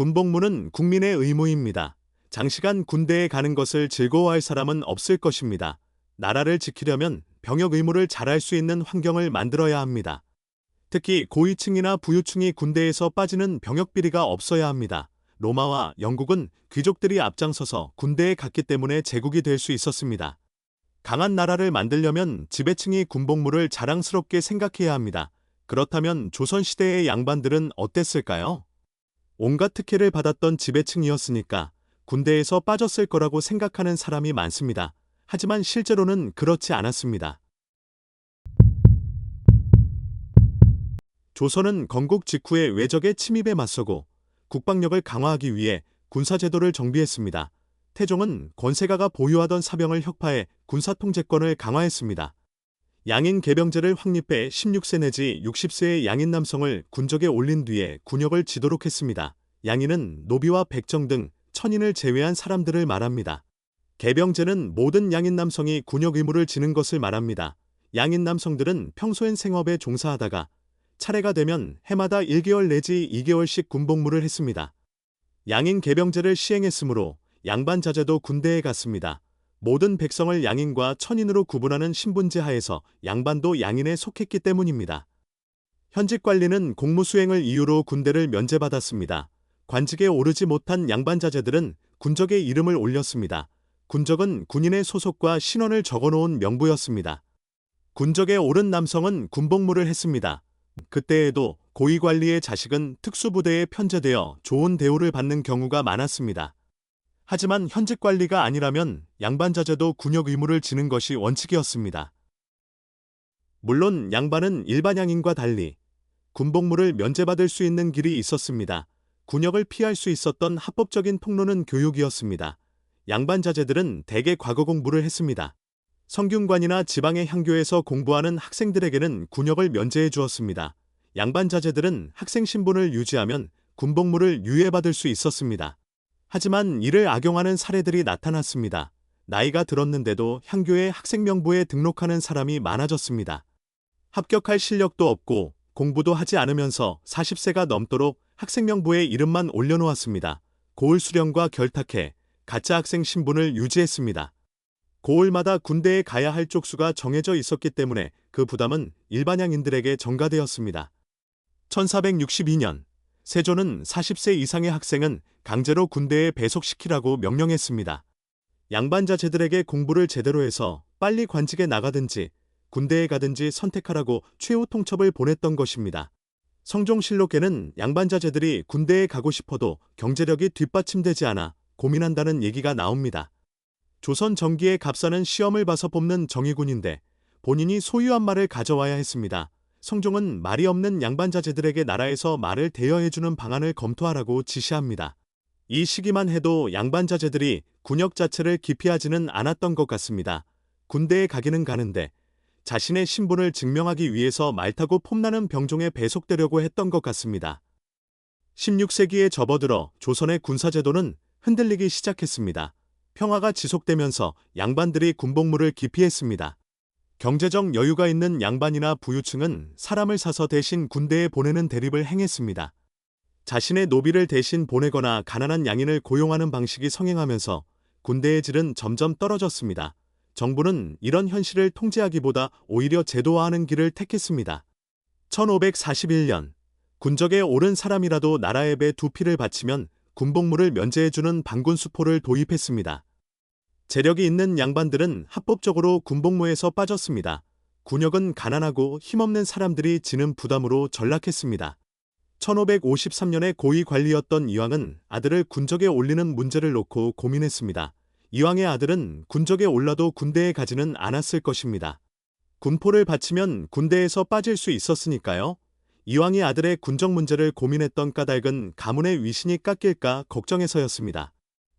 군복무는 국민의 의무입니다. 장시간 군대에 가는 것을 즐거워할 사람은 없을 것입니다. 나라를 지키려면 병역 의무를 잘할 수 있는 환경을 만들어야 합니다. 특히 고위층이나 부유층이 군대에서 빠지는 병역 비리가 없어야 합니다. 로마와 영국은 귀족들이 앞장서서 군대에 갔기 때문에 제국이 될 수 있었습니다. 강한 나라를 만들려면 지배층이 군복무를 자랑스럽게 생각해야 합니다. 그렇다면 조선시대의 양반들은 어땠을까요? 온갖 특혜를 받았던 지배층이었으니까 군대에서 빠졌을 거라고 생각하는 사람이 많습니다. 하지만 실제로는 그렇지 않았습니다. 조선은 건국 직후에 외적의 침입에 맞서고 국방력을 강화하기 위해 군사제도를 정비했습니다. 태종은 권세가가 보유하던 사병을 혁파해 군사통제권을 강화했습니다. 양인 계병제를 확립해 16세 내지 60세의 양인 남성을 군적에 올린 뒤에 군역을 지도록 했습니다. 양인은 노비와 백정 등 천인을 제외한 사람들을 말합니다. 계병제는 모든 양인 남성이 군역 의무를 지는 것을 말합니다. 양인 남성들은 평소엔 생업에 종사하다가 차례가 되면 해마다 1개월 내지 2개월씩 군복무를 했습니다. 양인 계병제를 시행했으므로 양반 자제도 군대에 갔습니다. 모든 백성을 양인과 천인으로 구분하는 신분제 하에서 양반도 양인에 속했기 때문입니다. 현직 관리는 공무 수행을 이유로 군대를 면제받았습니다. 관직에 오르지 못한 양반 자제들은 군적에 이름을 올렸습니다. 군적은 군인의 소속과 신원을 적어놓은 명부였습니다. 군적에 오른 남성은 군복무를 했습니다. 그때에도 고위관리의 자식은 특수부대에 편제되어 좋은 대우를 받는 경우가 많았습니다. 하지만 현직 관리가 아니라면 양반 자제도 군역 의무를 지는 것이 원칙이었습니다. 물론 양반은 일반 양인과 달리 군복무를 면제받을 수 있는 길이 있었습니다. 군역을 피할 수 있었던 합법적인 통로는 교육이었습니다. 양반 자제들은 대개 과거 공부를 했습니다. 성균관이나 지방의 향교에서 공부하는 학생들에게는 군역을 면제해 주었습니다. 양반 자제들은 학생 신분을 유지하면 군복무를 유예받을 수 있었습니다. 하지만 이를 악용하는 사례들이 나타났습니다. 나이가 들었는데도 향교의 학생명부에 등록하는 사람이 많아졌습니다. 합격할 실력도 없고 공부도 하지 않으면서 40세가 넘도록 학생명부에 이름만 올려놓았습니다. 고을 수령과 결탁해 가짜 학생 신분을 유지했습니다. 고을마다 군대에 가야 할 쪽수가 정해져 있었기 때문에 그 부담은 일반양인들에게 전가되었습니다. 1462년 세조는 40세 이상의 학생은 강제로 군대에 배속시키라고 명령했습니다. 양반 자제들에게 공부를 제대로 해서 빨리 관직에 나가든지 군대에 가든지 선택하라고 최후 통첩을 보냈던 것입니다. 성종실록에는 양반 자제들이 군대에 가고 싶어도 경제력이 뒷받침되지 않아 고민한다는 얘기가 나옵니다. 조선 전기의 갑사는 시험을 봐서 뽑는 정의군인데 본인이 소유한 말을 가져와야 했습니다. 성종은 말이 없는 양반 자제들에게 나라에서 말을 대여해주는 방안을 검토하라고 지시합니다. 이 시기만 해도 양반 자제들이 군역 자체를 기피하지는 않았던 것 같습니다. 군대에 가기는 가는데 자신의 신분을 증명하기 위해서 말타고 폼나는 병종에 배속되려고 했던 것 같습니다. 16세기에 접어들어 조선의 군사제도는 흔들리기 시작했습니다. 평화가 지속되면서 양반들이 군복무를 기피했습니다. 경제적 여유가 있는 양반이나 부유층은 사람을 사서 대신 군대에 보내는 대립을 행했습니다. 자신의 노비를 대신 보내거나 가난한 양인을 고용하는 방식이 성행하면서 군대의 질은 점점 떨어졌습니다. 정부는 이런 현실을 통제하기보다 오히려 제도화하는 길을 택했습니다. 1541년 군적에 오른 사람이라도 나라의 배 2피를 바치면 군복무를 면제해주는 방군수포를 도입했습니다. 재력이 있는 양반들은 합법적으로 군복무에서 빠졌습니다. 군역은 가난하고 힘없는 사람들이 지는 부담으로 전락했습니다. 1553년에 고위 관리였던 이왕은 아들을 군적에 올리는 문제를 놓고 고민했습니다. 이왕의 아들은 군적에 올라도 군대에 가지는 않았을 것입니다. 군포를 바치면 군대에서 빠질 수 있었으니까요. 이왕이 아들의 군적 문제를 고민했던 까닭은 가문의 위신이 깎일까 걱정해서였습니다.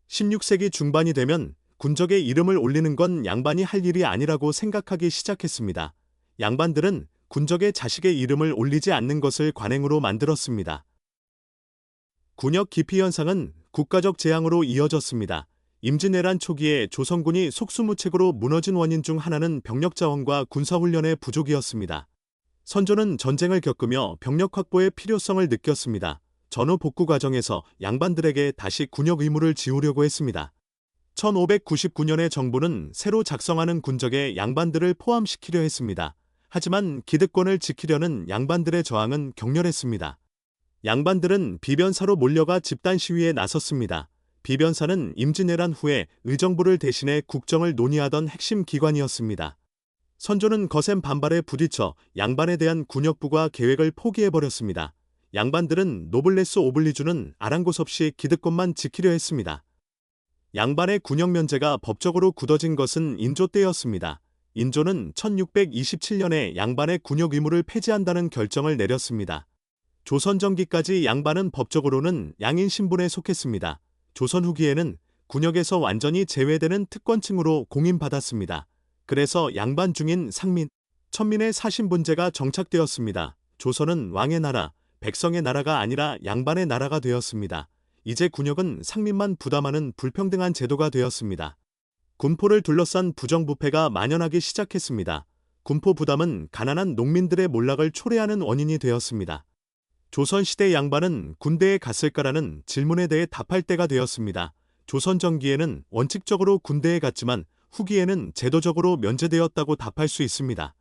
16세기 중반이 되면 군적에 이름을 올리는 건 양반이 할 일이 아니라고 생각하기 시작했습니다. 양반들은 군적에 자식의 이름을 올리지 않는 것을 관행으로 만들었습니다. 군역 기피 현상은 국가적 재앙으로 이어졌습니다. 임진왜란 초기에 조선군이 속수무책으로 무너진 원인 중 하나는 병력 자원과 군사훈련의 부족이었습니다. 선조는 전쟁을 겪으며 병력 확보의 필요성을 느꼈습니다. 전후 복구 과정에서 양반들에게 다시 군역 의무를 지우려고 했습니다. 1599년에 정부는 새로 작성하는 군적에 양반들을 포함시키려 했습니다. 하지만 기득권을 지키려는 양반들의 저항은 격렬했습니다. 양반들은 비변사로 몰려가 집단 시위에 나섰습니다. 비변사는 임진왜란 후에 의정부를 대신해 국정을 논의하던 핵심 기관이었습니다. 선조는 거센 반발에 부딪혀 양반에 대한 군역부과 계획을 포기해버렸습니다. 양반들은 노블레스 오블리주는 아랑곳 없이 기득권만 지키려 했습니다. 양반의 군역 면제가 법적으로 굳어진 것은 인조 때였습니다. 인조는 1627년에 양반의 군역 의무를 폐지한다는 결정을 내렸습니다. 조선 전기까지 양반은 법적으로는 양인 신분에 속했습니다. 조선 후기에는 군역에서 완전히 제외되는 특권층으로 공인받았습니다. 그래서 양반 중인 상민, 천민의 사신분제가 정착되었습니다. 조선은 왕의 나라, 백성의 나라가 아니라 양반의 나라가 되었습니다. 이제 군역은 상민만 부담하는 불평등한 제도가 되었습니다. 군포를 둘러싼 부정부패가 만연하기 시작했습니다. 군포 부담은 가난한 농민들의 몰락을 초래하는 원인이 되었습니다. 조선시대 양반은 군대에 갔을까라는 질문에 대해 답할 때가 되었습니다. 조선 전기에는 원칙적으로 군대에 갔지만 후기에는 제도적으로 면제되었다고 답할 수 있습니다.